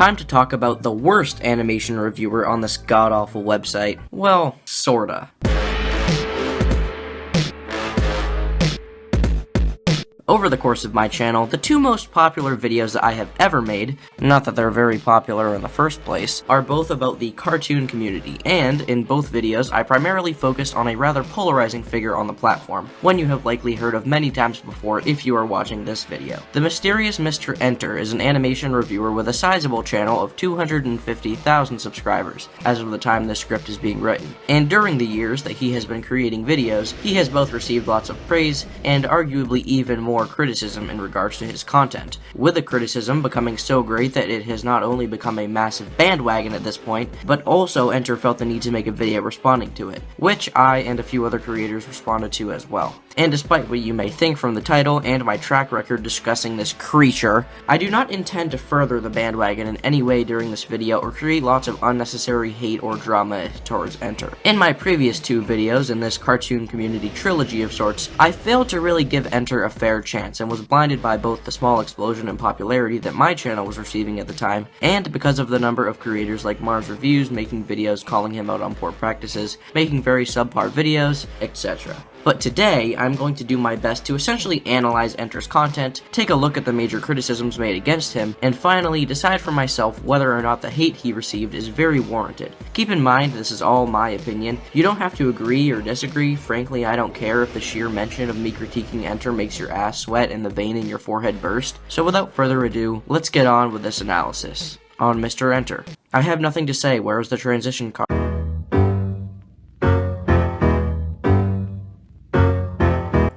time to talk about the worst animation reviewer on this god-awful website. Well, sorta. Over the course of my channel, the two most popular videos that I have ever made, not that they're very popular in the first place, are both about the cartoon community, and in both videos I primarily focused on a rather polarizing figure on the platform, one you have likely heard of many times before if you are watching this video. The mysterious Mr. Enter is an animation reviewer with a sizable channel of 250,000 subscribers, as of the time this script is being written, and during the years that he has been creating videos, he has both received lots of praise and arguably even more criticism in regards to his content, with the criticism becoming so great that it has not only become a massive bandwagon at this point, but also Enter felt the need to make a video responding to it, which I and a few other creators responded to as well. And despite what you may think from the title and my track record discussing this creature, I do not intend to further the bandwagon in any way during this video or create lots of unnecessary hate or drama towards Enter. In my previous two videos in this cartoon community trilogy of sorts, I failed to really give Enter a fair chance and was blinded by both the small explosion in popularity that my channel was receiving at the time, and because of the number of creators like Mars Reviews making videos calling him out on poor practices, making very subpar videos, etc. But today, I'm going to do my best to essentially analyze Enter's content, take a look at the major criticisms made against him, and finally decide for myself whether or not the hate he received is very warranted. Keep in mind, this is all my opinion. You don't have to agree or disagree. Frankly, I don't care if the sheer mention of me critiquing Enter makes your ass sweat and the vein in your forehead burst. So without further ado, let's get on with this analysis. On Mr. Enter. I have nothing to say. Where is the transition card?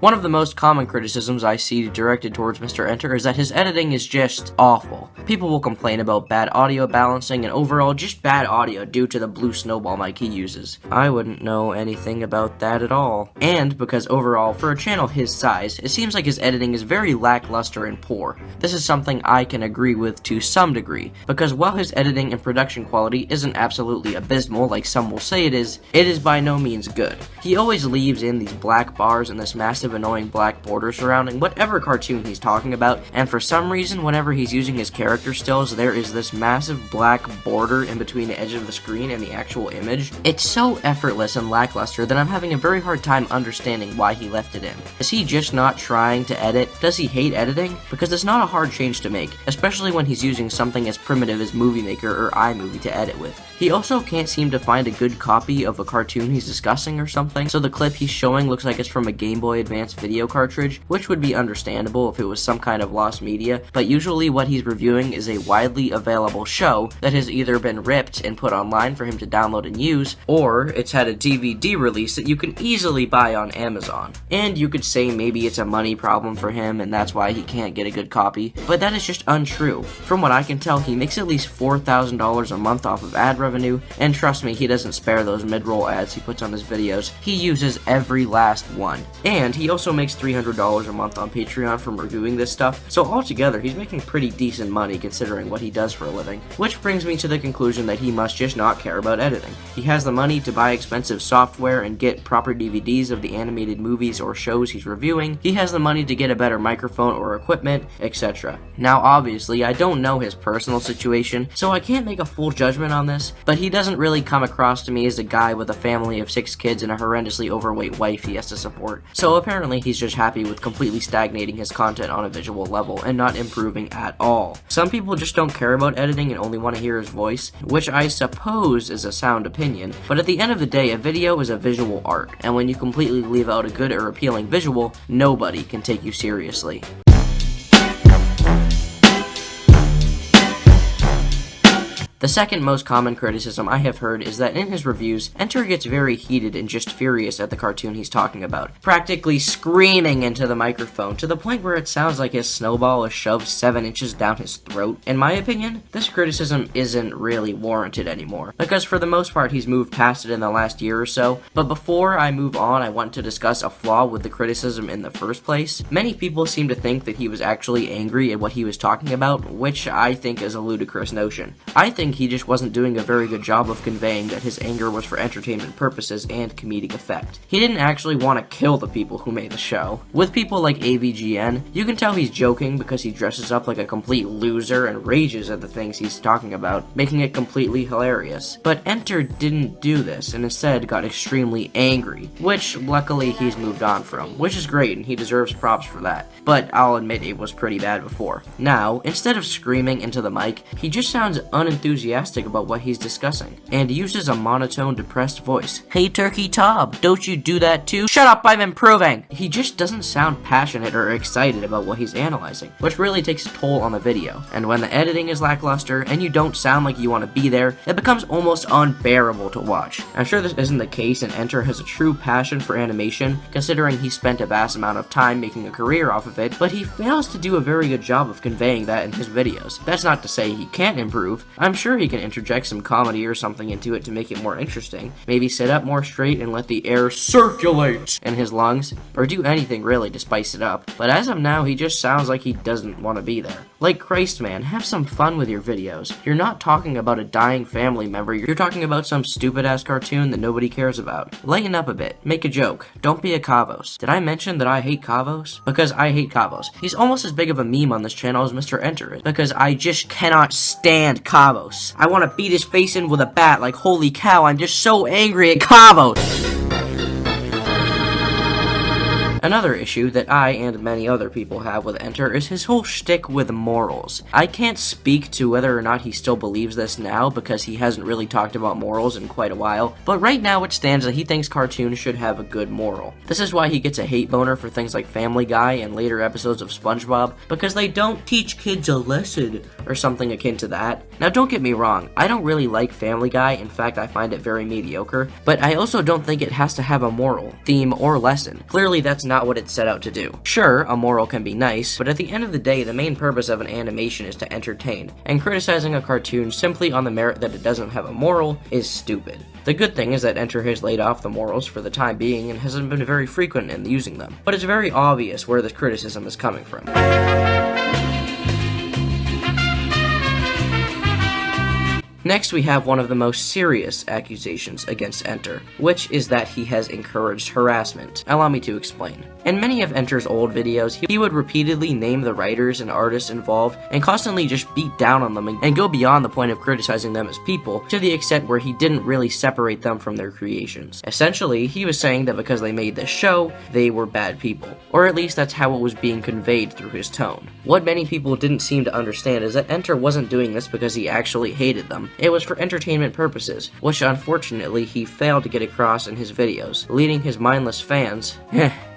One of the most common criticisms I see directed towards Mr. Enter is that his editing is just awful. People will complain about bad audio balancing and overall just bad audio due to the blue snowball mic he uses. I wouldn't know anything about that at all. And because overall, for a channel his size, it seems like his editing is very lackluster and poor. This is something I can agree with to some degree, because while his editing and production quality isn't absolutely abysmal like some will say it is by no means good. He always leaves in these black bars and this massive annoying black border surrounding whatever cartoon he's talking about, and for some reason whenever he's using his character stills there is this massive black border in between the edge of the screen and the actual image. It's so effortless and lackluster that I'm having a very hard time understanding why he left it in. Is he just not trying to edit? Does he hate editing? Because it's not a hard change to make, especially when he's using something as primitive as Movie Maker or iMovie to edit with. He also can't seem to find a good copy of a cartoon he's discussing or something, so the clip he's showing looks like it's from a Game Boy Advance video cartridge, which would be understandable if it was some kind of lost media, but usually what he's reviewing is a widely available show that has either been ripped and put online for him to download and use, or it's had a DVD release that you can easily buy on Amazon. And you could say maybe it's a money problem for him and that's why he can't get a good copy, but that is just untrue. From what I can tell, he makes at least $4,000 a month off of ad revenue, and trust me, he doesn't spare those mid-roll ads he puts on his videos. He uses every last one. And he also makes $300 a month on Patreon from reviewing this stuff, so altogether he's making pretty decent money considering what he does for a living. Which brings me to the conclusion that he must just not care about editing. He has the money to buy expensive software and get proper DVDs of the animated movies or shows he's reviewing. He has the money to get a better microphone or equipment, etc. Now obviously, I don't know his personal situation, so I can't make a full judgment on this, but he doesn't really come across to me as a guy with a family of 6 kids and a horrendously overweight wife he has to support. So apparently he's just happy with completely stagnating his content on a visual level and not improving at all. Some people just don't care about editing and only want to hear his voice, which I suppose is a sound opinion, but at the end of the day, a video is a visual art, and when you completely leave out a good or appealing visual, nobody can take you seriously. The second most common criticism I have heard is that in his reviews, Enter gets very heated and just furious at the cartoon he's talking about, practically screaming into the microphone to the point where it sounds like his snowball is shoved 7 inches down his throat. In my opinion, this criticism isn't really warranted anymore, because for the most part he's moved past it in the last year or so, but before I move on, I want to discuss a flaw with the criticism in the first place. Many people seem to think that he was actually angry at what he was talking about, which I think is a ludicrous notion. I think think he just wasn't doing a very good job of conveying that his anger was for entertainment purposes and comedic effect. He didn't actually want to kill the people who made the show. With people like AVGN, you can tell he's joking because he dresses up like a complete loser and rages at the things he's talking about, making it completely hilarious. But Enter didn't do this and instead got extremely angry, which luckily he's moved on from, which is great and he deserves props for that. But I'll admit it was pretty bad before. Now, instead of screaming into the mic, he just sounds unenthusiastic about what he's discussing, and uses a monotone, depressed voice. Hey Turkey Tob, don't you do that too? Shut up, I'm improving! He just doesn't sound passionate or excited about what he's analyzing, which really takes a toll on the video. And when the editing is lackluster, and you don't sound like you want to be there, it becomes almost unbearable to watch. I'm sure this isn't the case and Enter has a true passion for animation, considering he spent a vast amount of time making a career off of it, but he fails to do a very good job of conveying that in his videos. That's not to say he can't improve. I'm sure he can interject some comedy or something into it to make it more interesting. Maybe sit up more straight and let the air circulate in his lungs, or do anything really to spice it up. But as of now, he just sounds like he doesn't want to be there. Like Christ, man, have some fun with your videos. You're not talking about a dying family member, you're talking about some stupid ass cartoon that nobody cares about. Lighten up a bit, make a joke, don't be a Kavos. Did I mention that I hate Kavos? Because I hate Kavos. He's almost as big of a meme on this channel as Mr.Enter is, because I just cannot stand Kavos. I want to beat his face in with a bat, like holy cow, I'm just so angry at Kavos. Another issue that I and many other people have with Enter is his whole shtick with morals. I can't speak to whether or not he still believes this now because he hasn't really talked about morals in quite a while, but right now it stands that he thinks cartoons should have a good moral. This is why he gets a hate boner for things like Family Guy and later episodes of SpongeBob, because they don't teach kids a lesson or something akin to that. Now don't get me wrong, I don't really like Family Guy, in fact I find it very mediocre, but I also don't think it has to have a moral, theme, or lesson. Clearly that's not what it's set out to do. Sure, a moral can be nice, but at the end of the day, the main purpose of an animation is to entertain, and criticizing a cartoon simply on the merit that it doesn't have a moral is stupid. The good thing is that Enter has laid off the morals for the time being and hasn't been very frequent in using them, but it's very obvious where this criticism is coming from. Next, we have one of the most serious accusations against Enter, which is that he has encouraged harassment. Allow me to explain. In many of Enter's old videos, he would repeatedly name the writers and artists involved and constantly just beat down on them and go beyond the point of criticizing them as people to the extent where he didn't really separate them from their creations. Essentially, he was saying that because they made this show, they were bad people. Or at least that's how it was being conveyed through his tone. What many people didn't seem to understand is that Enter wasn't doing this because he actually hated them. It was for entertainment purposes, which unfortunately he failed to get across in his videos, leading his mindless fans,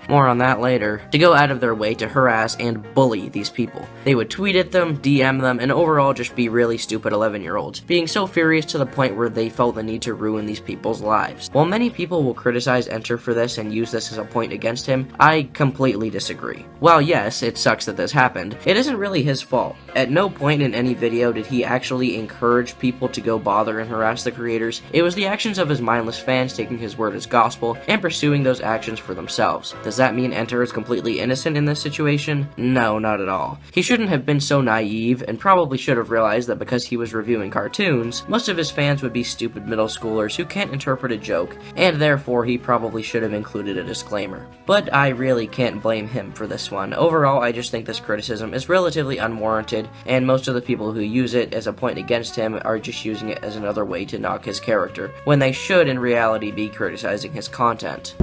more on that later, to go out of their way to harass and bully these people. They would tweet at them, DM them, and overall just be really stupid 11-year-olds, being so furious to the point where they felt the need to ruin these people's lives. While many people will criticize Enter for this and use this as a point against him, I completely disagree. While yes, it sucks that this happened, it isn't really his fault. At no point in any video did he actually encourage people to go bother and harass the creators. It was the actions of his mindless fans taking his word as gospel and pursuing those actions for themselves. Does that mean Enter is completely innocent in this situation? No, not at all. He shouldn't have been so naive, and probably should have realized that because he was reviewing cartoons, most of his fans would be stupid middle schoolers who can't interpret a joke, and therefore he probably should have included a disclaimer. But I really can't blame him for this one. Overall, I just think this criticism is relatively unwarranted, and most of the people who use it as a point against him are just using it as another way to knock his character, when they should in reality be criticizing his content.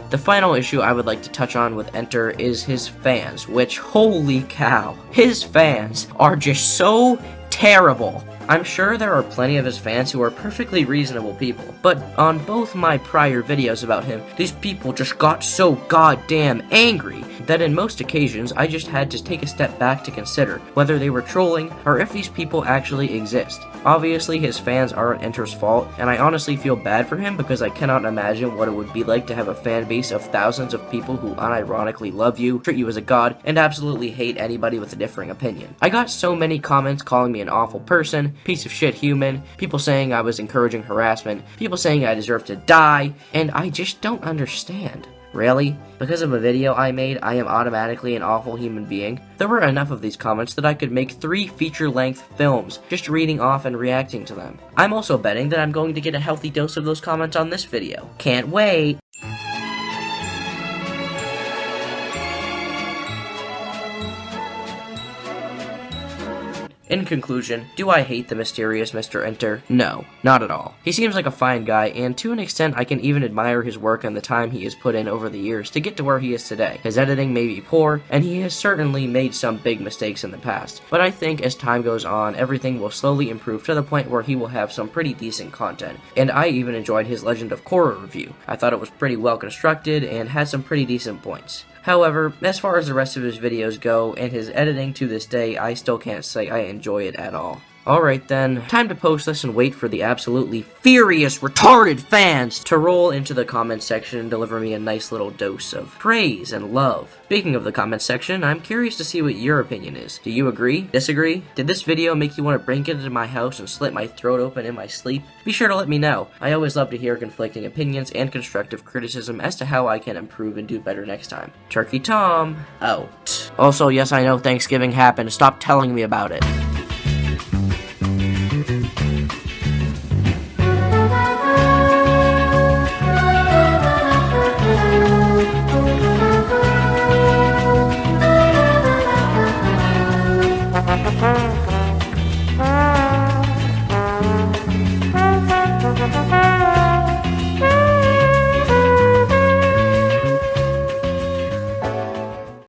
The final issue I would like to touch on with Enter is his fans, which, holy cow, his fans are just so terrible. I'm sure there are plenty of his fans who are perfectly reasonable people, but on both my prior videos about him, these people just got so goddamn angry that in most occasions I just had to take a step back to consider whether they were trolling or if these people actually exist. Obviously his fans aren't Enter's fault, and I honestly feel bad for him because I cannot imagine what it would be like to have a fan base of thousands of people who unironically love you, treat you as a god, and absolutely hate anybody with a differing opinion. I got so many comments calling me an awful person, piece of shit human, people saying I was encouraging harassment, people saying I deserve to die, and I just don't understand. Really? Because of a video I made, I am automatically an awful human being? There were enough of these comments that I could make 3 feature-length films, just reading off and reacting to them. I'm also betting that I'm going to get a healthy dose of those comments on this video. Can't wait! In conclusion, do I hate the mysterious Mr. Enter? No, not at all. He seems like a fine guy, and to an extent I can even admire his work and the time he has put in over the years to get to where he is today. His editing may be poor, and he has certainly made some big mistakes in the past, but I think as time goes on, everything will slowly improve to the point where he will have some pretty decent content. And I even enjoyed his Legend of Korra review. I thought it was pretty well constructed and had some pretty decent points. However, as far as the rest of his videos go, and his editing to this day, I still can't say I enjoy it at all. Alright then, time to post this and wait for the absolutely furious, retarded fans to roll into the comment section and deliver me a nice little dose of praise and love. Speaking of the comment section, I'm curious to see what your opinion is. Do you agree? Disagree? Did this video make you want to break into my house and slit my throat open in my sleep? Be sure to let me know. I always love to hear conflicting opinions and constructive criticism as to how I can improve and do better next time. Turkey Tom, out. Also, yes, I know Thanksgiving happened. Stop telling me about it.